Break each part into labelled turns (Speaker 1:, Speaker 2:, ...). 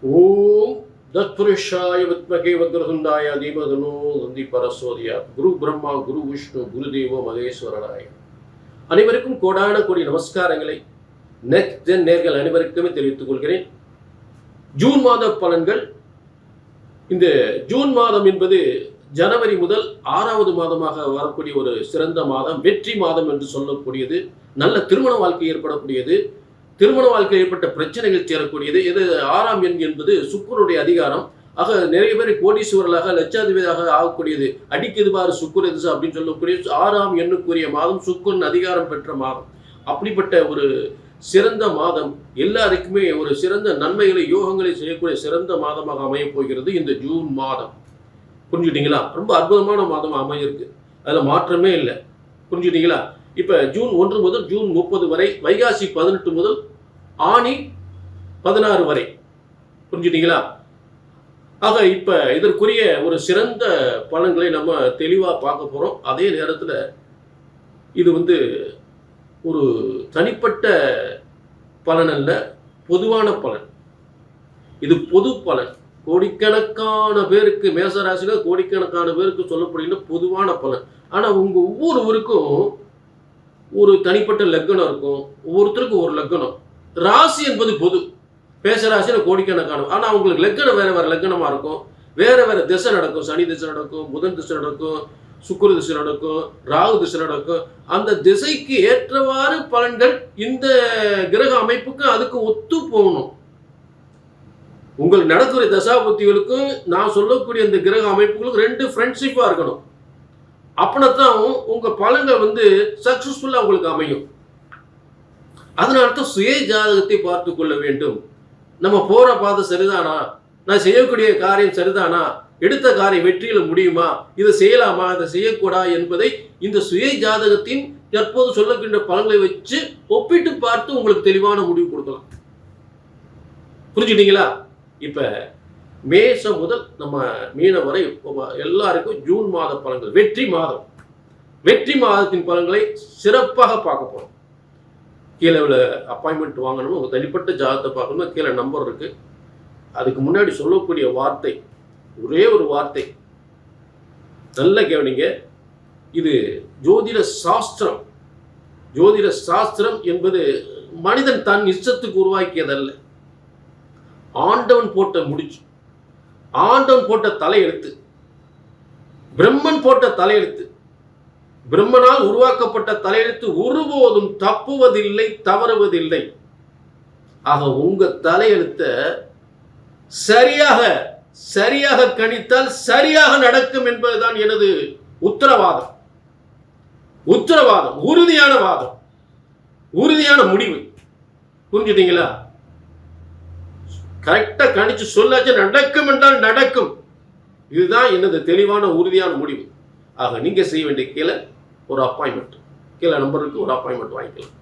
Speaker 1: ஓம் தத்புருஷாய வித்மகே வக்ரதுண்டாய தீமதனோ நந்தி பரசோதியா. குரு பிரம்மா, குரு விஷ்ணு, குரு தேவோ மகேஸ்வரனாய. அனைவருக்கும் கோடான கோடி நமஸ்காரங்களை நெக்ஸ்ட் ஜென் நேர்கள் அனைவருக்குமே தெரிவித்துக் கொள்கிறேன். ஜூன் மாத பலன்கள். இந்த ஜூன் மாதம் என்பது ஜனவரி முதல் 6வது மாதமாக வரக்கூடிய ஒரு சிறந்த மாதம், வெற்றி மாதம் என்று சொல்லக்கூடியது. நல்ல திருமண வாழ்க்கை ஏற்படக்கூடியது, திருமண வாழ்க்கை ஏற்பட்ட பிரச்சனைகள் சேரக்கூடியது. இது 6ஆம் எண் என்பது சுக்கிரனுடைய அதிகாரம். ஆக நிறைய பேர் கோடீஸ்வரர்களாக லட்சாதிபதியாக ஆகக்கூடியது. அடிக்குது பாரு சுக்கிர திசை அப்படின்னு சொல்லக்கூடிய 6ஆம் எண்ணுக்குரிய மாதம், சுக்கிரன் அதிகாரம் பெற்ற மாதம். அப்படிப்பட்ட ஒரு சிறந்த மாதம், எல்லாருக்குமே ஒரு சிறந்த நன்மைகளை யோகங்களை செய்யக்கூடிய சிறந்த மாதமாக அமையப் போகிறது இந்த ஜூன் மாதம். புரிஞ்சுட்டீங்களா? ரொம்ப அற்புதமான மாதம் அமையிருக்கு, அதில் மாற்றமே இல்லை. புரிஞ்சுட்டீங்களா? இப்போ ஜூன் 1 முதல் ஜூன் 30 வரை, வைகாசி 18 முதல் ஆனி 16 வரை. புரிஞ்சுட்டீங்களா? ஆக இப்போ இதற்குரிய ஒரு சிறந்த பலன்களை நம்ம தெளிவாக பார்க்க போகிறோம். அதே நேரத்தில் இது ஒரு தனிப்பட்ட பலன் அல்ல, பொதுவான பலன். இது பொது பலன். கோடிக்கணக்கான பேருக்கு, மேசராசியில் கோடிக்கணக்கான பேருக்கு சொல்லப்படுகின்ற பொதுவான பலன். ஆனால் உங்கள் ஒவ்வொருவருக்கும் ஒரு தனிப்பட்ட லக்னம் இருக்கும், ஒவ்வொருத்தருக்கும் ஒரு லக்னம். ராசி என்பது பொது, மேசராசியில் கோடிக்கணக்கான. ஆனால் அவங்களுக்கு லக்னம் வேறு வேறு லக்னமாக இருக்கும், வேறு வேறு திசை நடக்கும். சனி திசை நடக்கும், புதன் திசை நடக்கும், சுக்கிர திசை நடக்கும், ராகு திசை நடக்கும். அந்த திசைக்கு ஏற்றவாறு பலன்கள் இந்த கிரக அமைப்புக்கு அதுக்கு ஒத்து போகணும். உங்களுக்கு நடக்கிற தசாபுத்திகளுக்கும் நான் சொல்லக்கூடிய இந்த கிரக அமைப்புகளுக்கும் 2 ஃப்ரெண்ட்ஷிப்பாக இருக்கணும். அப்படின்னா உங்க பலன்கள் சக்சஸ்ஃபுல்லாக உங்களுக்கு அமையும். அதனால தான் சுய ஜாதகத்தை பார்த்து கொள்ள வேண்டும். நம்ம போற பாதை சரிதானா, நான் செய்யக்கூடிய காரியம் சரிதானா, எடுத்த காரியம் வெற்றியில் முடியுமா, இதை செய்யலாமா, இதை செய்யக்கூடா என்பதை இந்த சுய ஜாதகத்தின் தற்போது சொல்லக்கின்ற பலன்களை வச்சு ஒப்பிட்டு பார்த்து உங்களுக்கு தெளிவான முடிவு கொடுக்கலாம். புரிஞ்சுட்டீங்களா? இப்ப மேசம் முதல் நம்ம மீனம் வரை எல்லாருக்கும் ஜூன் மாத பலன்கள், வெற்றி மாதம், வெற்றி மாதத்தின் பலன்களை சிறப்பாக பார்க்க போறோம். கீழே அப்பாயின்மெண்ட் வாங்கணும், உங்க தனிப்பட்ட ஜாதகத்தை பார்க்கணும், கீழே நம்பர் இருக்கு. அதுக்கு முன்னாடி சொல்லக்கூடிய வார்த்தை ஒரே ஒரு வார்த்தை, நல்ல கவனிங்க. இது ஜோதிட சாஸ்திரம். ஜோதிட சாஸ்திரம் என்பது மனிதன் தன் இஷ்டத்துக்கு உருவாக்கியதல்ல. ஆண்டவன் போட்ட முடிச்சு, ஆண்டவன் போட்ட தலையெழுத்து, பிரம்மன் போட்ட தலையெழுத்து, பிரம்மனால் உருவாக்கப்பட்ட தலையெழுத்து ஒருபோதும் தப்புவதில்லை, தவறுவதில்லை. ஆக உங்க தலையெழுத்த சரியாக கணித்தால் சரியாக நடக்கும் என்பதுதான் எனது உத்தரவாதம். உத்தரவாதம், உறுதியான வாதம், உறுதியான முடிவு. புரிஞ்சுட்டீங்களா? கரெக்டா கணிச்சு சொல்லாச்சு நடக்கும் என்றால் நடக்கும். இதுதான் எனது தெளிவான உறுதியான முடிவு. ஆக நீங்க செய்ய வேண்டிய கீழே ஒரு அப்பாயின்மெண்ட், கீழே நம்பருக்கு ஒரு அப்பாயின்மெண்ட் வாங்கிக்கலாம்.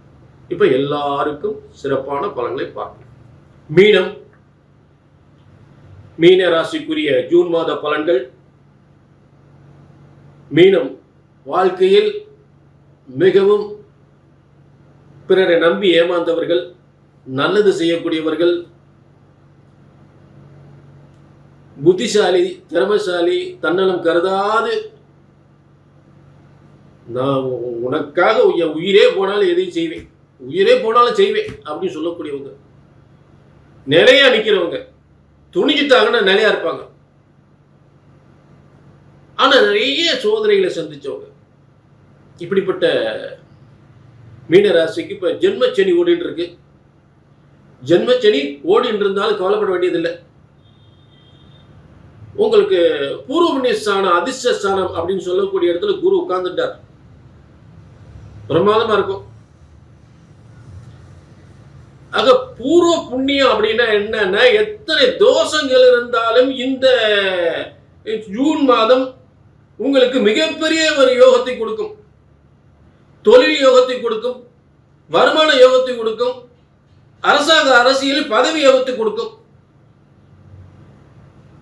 Speaker 1: இப்ப எல்லாருக்கும் சிறப்பான பலன்களை பார்க்கலாம். மீனம், மீன ராசிக்குரிய ஜூன் மாத பலன்கள். மீனம் வாழ்க்கையில் மிகவும் பிறரை நம்பி ஏமாந்தவர்கள், நல்லது செய்யக்கூடியவர்கள், புத்திசாலி, திறமைசாலி, தன்னலம் கருதாது நான் உனக்காக உயிரே போனாலும் எதையும் செய்வேன், உயிரே போனாலும் செய்வேன் அப்படின்னு சொல்லக்கூடியவங்க, நிலையா நிற்கிறவங்க, துணிஞ்சிட்டாங்கன்னா நிலையா இருப்பாங்க. ஆனா நிறைய சோதனைகளை சந்திச்சவங்க. இப்படிப்பட்ட மீனராசிக்கு இப்ப ஜென்மச்சனி ஓடிட்டு இருக்கு. ஜென்மச்சனி ஓடிட்டு இருந்தாலும் கவலைப்பட வேண்டியதில்லை. உங்களுக்கு பூர்வ புண்ணிய ஸ்தானம், அதிர்ஷ்ட ஸ்தானம் அப்படின்னு சொல்லக்கூடிய இடத்துல குரு உட்கார்ந்துட்டார். பிரமாதமா இருக்கும். ஆக பூர்வ புண்ணியம் அப்படின்னா என்னன்னா, எத்தனை தோஷங்கள் இருந்தாலும் இந்த ஜூன் மாதம் உங்களுக்கு மிகப்பெரிய ஒரு யோகத்தை கொடுக்கும். தொழில் யோகத்தை கொடுக்கும், வருமான யோகத்தை கொடுக்கும், அரசாங்க அரசியல் பதவி யோகத்தை கொடுக்கும்.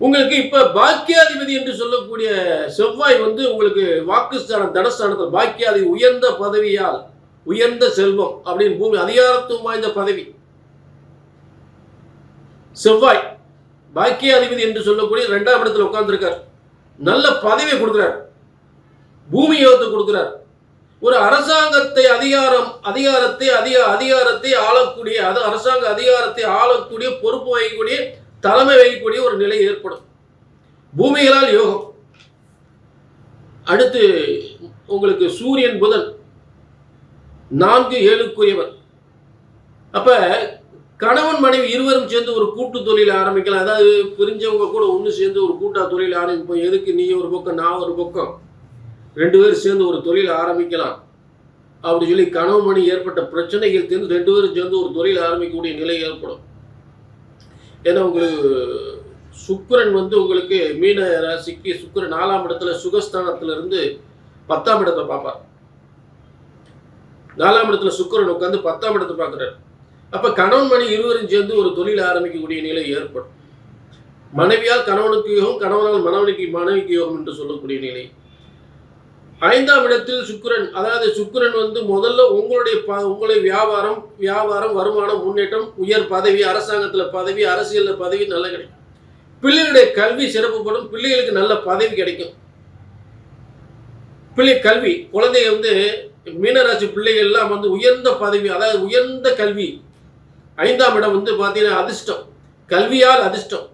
Speaker 1: உங்களுக்கு இப்ப பாக்கியாதிபதி என்று சொல்லக்கூடிய செவ்வாய் உங்களுக்கு வாக்குஸ்தானம், தனஸ்தானத்தில் பாக்கியாதி, உயர்ந்த பதவியால் உயர்ந்த செல்வம் அப்படின்னு பூமி அதிகாரத்துவம் வாய்ந்த பதவி. செவ்வாய் பாக்கியாதிபதி என்று சொல்லக்கூடிய 2ஆம் இடத்துல உட்கார்ந்துருக்கார். நல்ல பதவியை கொடுக்கிறார், பூமி யோகத்தை கொடுக்கிறார். ஒரு அரசாங்கத்தை அதிகாரத்தை ஆளக்கூடிய, அது அரசாங்க அதிகாரத்தை ஆளக்கூடிய, பொறுப்பு வகிக்கக்கூடிய, தலைமை வகிக்கக்கூடிய ஒரு நிலை ஏற்படும். பூமிகளால் யோகம். அடுத்து உங்களுக்கு சூரியன் புதன் 4, 7க்குரியவர். அப்ப கணவன் மனைவி இருவரும் சேர்ந்து ஒரு கூட்டு தொழில் ஆரம்பிக்கலாம். அதாவது பிரிஞ்சவங்க கூட ஒன்று சேர்ந்து ஒரு கூட்டா தொழில் ஆரம்பிப்போம். எதுக்கு நீ ஒரு பக்கம் நான் ஒரு பக்கம், 2 பேரும் சேர்ந்து ஒரு தொழில் ஆரம்பிக்கலாம் அப்படி சொல்லி கணவன் மணி ஏற்பட்ட பிரச்சனைகள் தெரிந்து 2 பேரும் சேர்ந்து ஒரு தொழில் ஆரம்பிக்கக்கூடிய நிலை ஏற்படும். ஏன்னா உங்களுக்கு சுக்கிரன் உங்களுக்கு மீன ராசிக்கு சுக்கிரன் 4ஆம் இடத்துல சுகஸ்தானத்துல இருந்து 10ஆம் இடத்தை பார்ப்பார். 4ஆம் இடத்துல சுக்கிரன் உட்கார்ந்து 10ஆம் இடத்தை பார்க்கிறார். அப்ப கணவன் மணி இருவரும் சேர்ந்து ஒரு தொழில் ஆரம்பிக்கக்கூடிய நிலை ஏற்படும். மனைவியால் கணவனுக்கு யோகம், கணவனால் மனைவிக்கு யோகம் என்று சொல்லக்கூடிய நிலை. 5ஆம் இடத்தில் சுக்கிரன், அதாவது சுக்கிரன் முதல்ல உங்களுடைய வியாபாரம், வருமானம், முன்னேற்றம், உயர் பதவி, அரசாங்கத்துல பதவி, அரசியல்ல பதவி நல்லா கிடைக்கும். பிள்ளைகளுடைய கல்வி சிறப்புப்படும். பிள்ளைகளுக்கு நல்ல பதவி கிடைக்கும். கல்வி குழந்தைங்க மீனராசி பிள்ளைகள் எல்லாம் உயர்ந்த பதவி, அதாவது உயர்ந்த கல்வி. 5ஆம் இடம் பார்த்தீங்கன்னா அதிர்ஷ்டம், கல்வியால் அதிர்ஷ்டம்.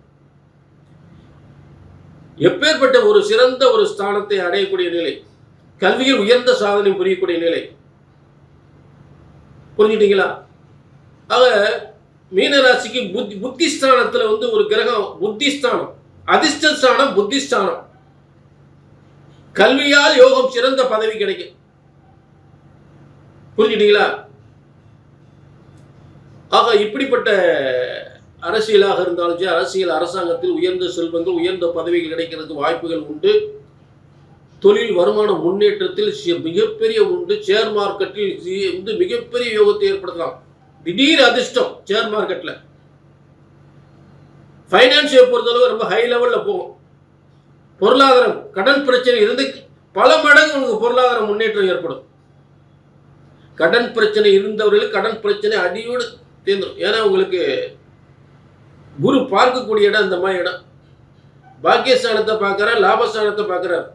Speaker 1: எப்பேற்பட்ட ஒரு சிறந்த ஒரு ஸ்தானத்தை அடையக்கூடிய நிலை, கல்வியில் உயர்ந்த சாதனை புரியக்கூடிய நிலை. புரிஞ்சுட்டீங்களா? ஆக மீனராசிக்கு புத்திஸ்தானத்துல ஒரு கிரகம், புத்திஸ்தானம், அதிர்ஷ்டஸ்தானம், புத்திஸ்தானம். கல்வியால் யோகம், சிறந்த பதவி கிடைக்கும். புரிஞ்சுட்டீங்களா? ஆக இப்படிப்பட்ட அரசியலாக இருந்தாலும் சரி, அரசியல் அரசாங்கத்தில் உயர்ந்த செல்வங்கள், உயர்ந்த பதவிகள் கிடைக்கிறதுக்கு வாய்ப்புகள் உண்டு. தொழில் வருமான முன்னேற்றத்தில் மிகப்பெரிய உண்டு. ஷேர் மார்க்கெட்டில் மிகப்பெரிய யோகத்தை ஏற்படுத்தலாம். திடீர் அதிர்ஷ்டம் ஷேர் மார்க்கெட்ல. பைனான்சியை பொறுத்தளவு ரொம்ப ஹை லெவல்ல போகும். பொருளாதாரம், கடன் பிரச்சனை இருந்து பல மடங்கு உங்களுக்கு பொருளாதார முன்னேற்றம் ஏற்படும். கடன் பிரச்சனை இருந்தவர்களுக்கு கடன் பிரச்சனை அடியோடு தீர்ந்துடும். ஏன்னா உங்களுக்கு குரு பார்க்கக்கூடிய இடம் இந்த மாதிரி இடம். பாக்கியஸ்தானத்தை பார்க்கிறார், லாபஸ்தானத்தை பார்க்கிறார்.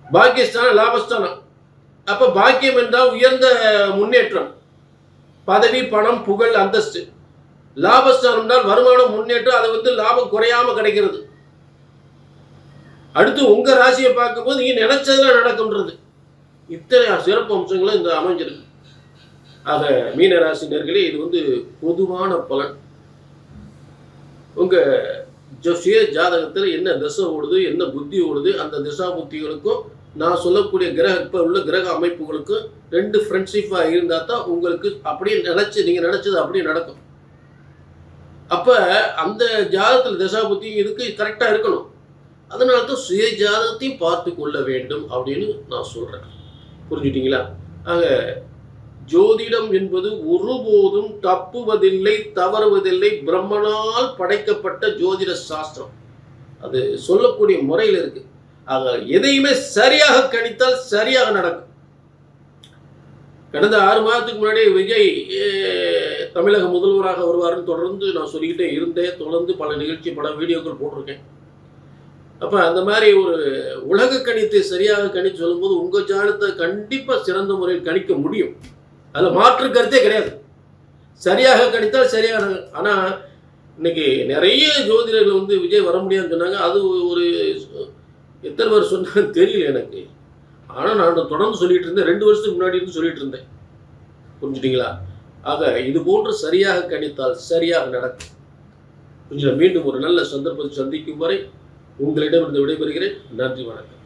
Speaker 1: பாக்கியஸ்தானம், லாபஸ்தானம். அப்ப பாக்கியம் என்றால் உயர்ந்த முன்னேற்றம், பதவி, பணம், புகழ், அந்தஸ்து. லாபஸ்தானம் என்றால் வருமானம், முன்னேற்றம். அது லாபம் குறையாம கிடைக்கிறது. அடுத்து உங்க ராசியை பார்க்கும்போது நீங்க நினைச்சதுல நடக்கும்ன்றது. இத்தனை சிறப்பு அம்சங்களும் இந்த அமைஞ்சிருக்கு. ஆக மீனராசினர்களே, இது பொதுவான பலன். உங்க சுய ஜாதகத்தில் என்ன திசை ஓடுது, என்ன புத்தி ஓடுது, அந்த திசா புத்திகளுக்கும் நான் சொல்லக்கூடிய இப்போ உள்ள கிரக அமைப்புகளுக்கும் 2 ஃப்ரெண்ட்ஷிப்பாக இருந்தால் தான் உங்களுக்கு அப்படியே நீங்கள் நினைச்சது அப்படியே நடக்கும். அப்போ அந்த ஜாதகத்தில் திசா புத்தி இதுக்கு கரெக்டாக இருக்கணும். அதனால தான் சுய ஜாதகத்தையும் பார்த்து கொள்ள வேண்டும் அப்படின்னு நான் சொல்கிறேன். புரிஞ்சுட்டீங்களா? ஆக ஜோதிடம் என்பது ஒருபோதும் தப்புவதில்லை, தவறுவதில்லை. பிரம்மனால் படைக்கப்பட்ட ஜோதிட சாஸ்திரம். அது சொல்லக்கூடிய முறையில் இருக்கு. ஆக எதையுமே சரியாக கணித்தால் சரியாக நடக்கும். கடந்த 6 மாதத்துக்கு முன்னாடி விஜய் தமிழக முதல்வராக வருவாருன்னு தொடர்ந்து நான் சொல்லிக்கிட்டே இருந்தேன். தொடர்ந்து பல நிகழ்ச்சி, பல வீடியோக்கள் போட்டிருக்கேன். அப்போ அந்த மாதிரி ஒரு உலக கணித்தை சரியாக கணித்து சொல்லும்போது உங்கள் ஜாதகத்தை கண்டிப்பாக சிறந்த முறையில் கணிக்க முடியும். அதில் மாற்று கருத்தே கிடையாது. சரியாக கணித்தால் சரியாக. ஆனால் இன்னைக்கு நிறைய ஜோதிடர்கள் விஜய் வர முடியாதுன்னு சொன்னாங்க. அது ஒரு எத்தனை பேர் சொன்னாங்க தெரியல எனக்கு. ஆனால் நான் தொடர்ந்து சொல்லிட்டு இருந்தேன். 2 வருஷத்துக்கு முன்னாடி இருந்து சொல்லிட்டு இருந்தேன். புரிஞ்சுட்டீங்களா? ஆக இது போன்று சரியாக கணித்தால் சரியாக நடக்கும். மீண்டும் ஒரு நல்ல சந்தர்ப்பத்தை சந்திக்கும் வரை உங்களிடமிருந்து விடைபெறுகிறேன். நன்றி, வணக்கம்.